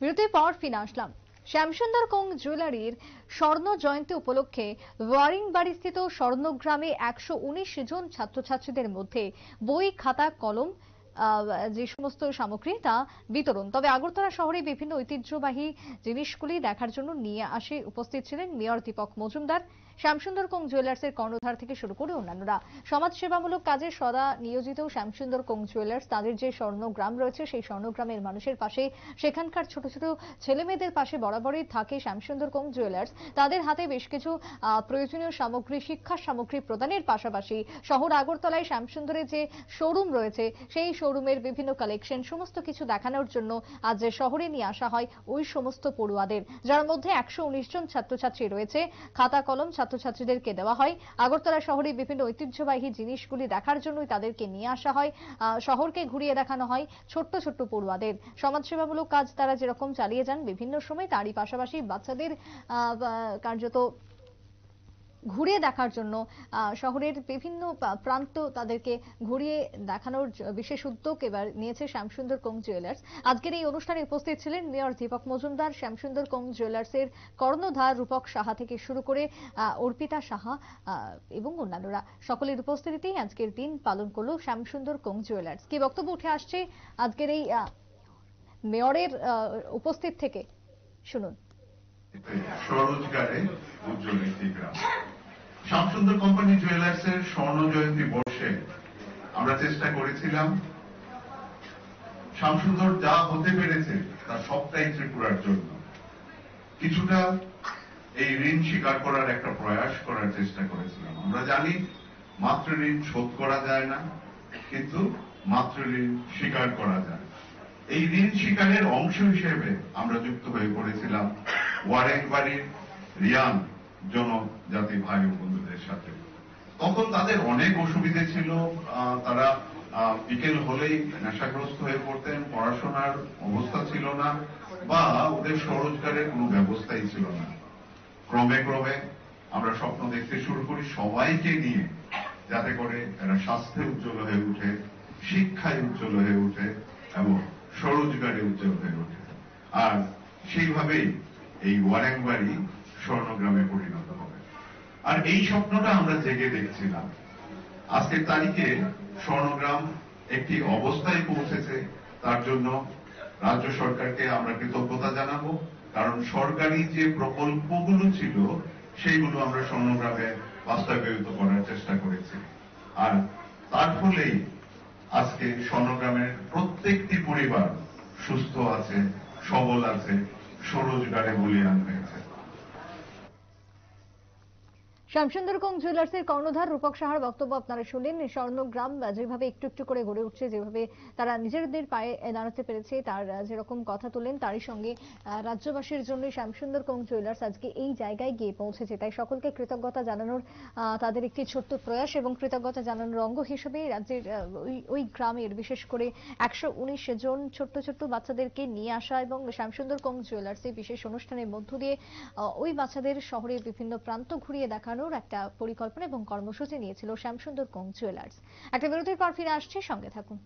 বিরতির পর ফিরে আসলাম। শ্যামসুন্দর কোং জুয়েলারির স্বর্ণ জয়ন্তী উপলক্ষে ওয়ারিংবাড়িস্থিত স্বর্ণগ্রামে 119 জন ছাত্রছাত্রীদের মধ্যে বই, খাতা, কলম যে সমস্ত সামগ্রী তা বিতরণ। তবে আগরতলা শহরে বিভিন্ন ঐতিহ্যবাহী জিনিসগুলি দেখার জন্য নিয়ে আসে উপস্থিত ছিলেন মেয়র দীপক মজুমদার, শ্যামসুন্দর কোং জুয়েলার্সের কর্ণধার থেকে শুরু করে অন্যান্যরা। সমাজসেবামূলক কাজে সদা নিয়োজিত শ্যামসুন্দর কোং জুয়েলার্স তাদের যে স্বর্ণগ্রাম রয়েছে সেই স্বর্ণগ্রামের মানুষের পাশে, সেখানকার ছোট ছোট ছেলে মেয়েদের পাশে বরাবরই থাকে শ্যামসুন্দর কোং জুয়েলার্স। তাদের হাতে বেশ কিছু প্রয়োজনীয় সামগ্রী, শিক্ষা সামগ্রী প্রদানের পাশাপাশি শহর আগরতলায় শ্যামসুন্দরের যে শোরুম রয়েছে সেই শোরুমের বিভিন্ন কালেকশন সমস্ত কিছু দেখানোর জন্য আজ যে শহরে নিয়ে আসা হয় ওই সমস্ত পড়ুয়াদের, যার মধ্যে 119 জন ছাত্রছাত্রী রয়েছে। খাতা কলম ছাত্রছাত্রীদেরকে দেওয়া হয়। আগরতলা শহরে বিভিন্ন ঐতিহ্যবাহী জিনিসগুলি দেখার জন্যই তাদেরকে নিয়ে আসা হয়। শহরকে ঘুরিয়ে দেখানো হয় ছোট্ট ছোট্ট পড়ুয়াদের। সমাজসেবামূলক কাজ তারা যেরকম চালিয়ে যান বিভিন্ন সময়, তারই পাশাপাশি বাচ্চাদের কার্যত ঘুরিয়ে দেখার জন্য শহরের বিভিন্ন প্রান্ত তাদেরকে ঘুরিয়ে দেখানোর বিশেষ উদ্যোগ এবার নিয়েছে শ্যামসুন্দর কোং জুয়েলার্স। আজকের এই অনুষ্ঠানে উপস্থিত ছিলেন মেয়র দীপক মজুমদার, শ্যামসুন্দর কোং জুয়েলার্সের কর্ণধার রূপক সাহা থেকে শুরু করে অর্পিতা সাহা এবং অন্যান্যরা। সকলের উপস্থিতিতেই আজকের দিন পালন করলো শ্যামসুন্দর কোং জুয়েলার্স। কি বক্তব্য উঠে আসছে আজকের এই মেয়রের উপস্থিত থেকে শুনুন। স্বরোজগারে উজ্জ্বল একটি গ্রাম। শ্যামসুন্দর কোম্পানি জুয়েলার্সের স্বর্ণ জয়ন্তী বর্ষে আমরা চেষ্টা করেছিলাম শ্যামসুন্দর যা হতে পেরেছে তার সবটাই ত্রিপুরার জন্য। কিছুটা এই ঋণ স্বীকার করার একটা প্রয়াস করার চেষ্টা করেছিলাম। আমরা জানি মাতৃঋণ শোধ করা যায় না, কিন্তু মাতৃঋণ স্বীকার করা যায়। এই ঋণ স্বীকারের অংশ হিসেবে আমরা যুক্ত হয়ে পড়েছিলাম ওয়ারেংবাড়ির রিয়াং জনজাতি ভাই ও বন্ধুদের সাথে। তখন তাদের অনেক অসুবিধে ছিল। তারা বিকেল হলেই নেশাগ্রস্ত হয়ে পড়তেন, পড়াশোনার অবস্থা ছিল না, বা ওদের স্বরোজগারের কোনো ব্যবস্থাই ছিল না। ক্রমে ক্রমে আমরা স্বপ্ন দেখতে শুরু করি সবাইকে নিয়ে, যাতে করে এরা স্বাস্থ্যে উজ্জ্বল হয়ে উঠে, শিক্ষায় উজ্জ্বল হয়ে উঠে এবং স্বরোজগারে উজ্জ্বল হয়ে ওঠে। আর সেইভাবেই এই ওয়ারেংবাড়ি স্বর্ণগ্রামে পরিণত হবে। আর এই স্বপ্নটা আমরা জেগে দেখছিলাম। আজকের তারিখে স্বর্ণগ্রাম একটি অবস্থায় পৌঁছেছে, তার জন্য রাজ্য সরকারকে আমরা কৃতজ্ঞতা জানাবো। কারণ সরকারি যে প্রকল্পগুলো ছিল সেইগুলো আমরা স্বর্ণগ্রামে বাস্তবায়িত করার চেষ্টা করেছি। আর তার ফলেই আজকে স্বর্ণগ্রামের প্রত্যেকটি পরিবার সুস্থ আছে, সবল আছে, স্বরোজগারে বলীয়ান হয়েছে। শ্যামসুন্দর কোং জুয়েলার্সের কর্ণধার রূপক সাহার বক্তব্য আপনারা শুনলেন। স্বর্ণগ্রাম যেভাবে একটু একটু করে গড়ে উঠছে, যেভাবে তারা নিজেদের পায়ে দাঁড়াতে পেরেছে, তার যেরকম কথা তুললেন, তারই সঙ্গে রাজ্যবাসীর জন্য শ্যামসুন্দর কোং জুয়েলার্স আজকে এই জায়গায় গিয়ে পৌঁছেছে। তাই সকলকে কৃতজ্ঞতা জানানোর তাদের একটি ছোট্ট প্রয়াস এবং কৃতজ্ঞতা জানানোর অঙ্গ হিসেবে রাজ্যের ওই গ্রামের বিশেষ করে 119 জন ছোট্ট ছোট্ট বাচ্চাদেরকে নিয়ে আসা এবং শ্যামসুন্দর কোং জুয়েলার্স এই বিশেষ অনুষ্ঠানের মধ্য দিয়ে ওই বাচ্চাদের শহরের বিভিন্ন প্রান্ত ঘুরিয়ে দেখানো একটা পরিকল্পনা এবং কর্মসূচি নিয়েছিল শ্যামসুন্দর কোং জুয়েলার্স। একটা বিরতির পর ফিরে আসছে, সঙ্গে থাকুন।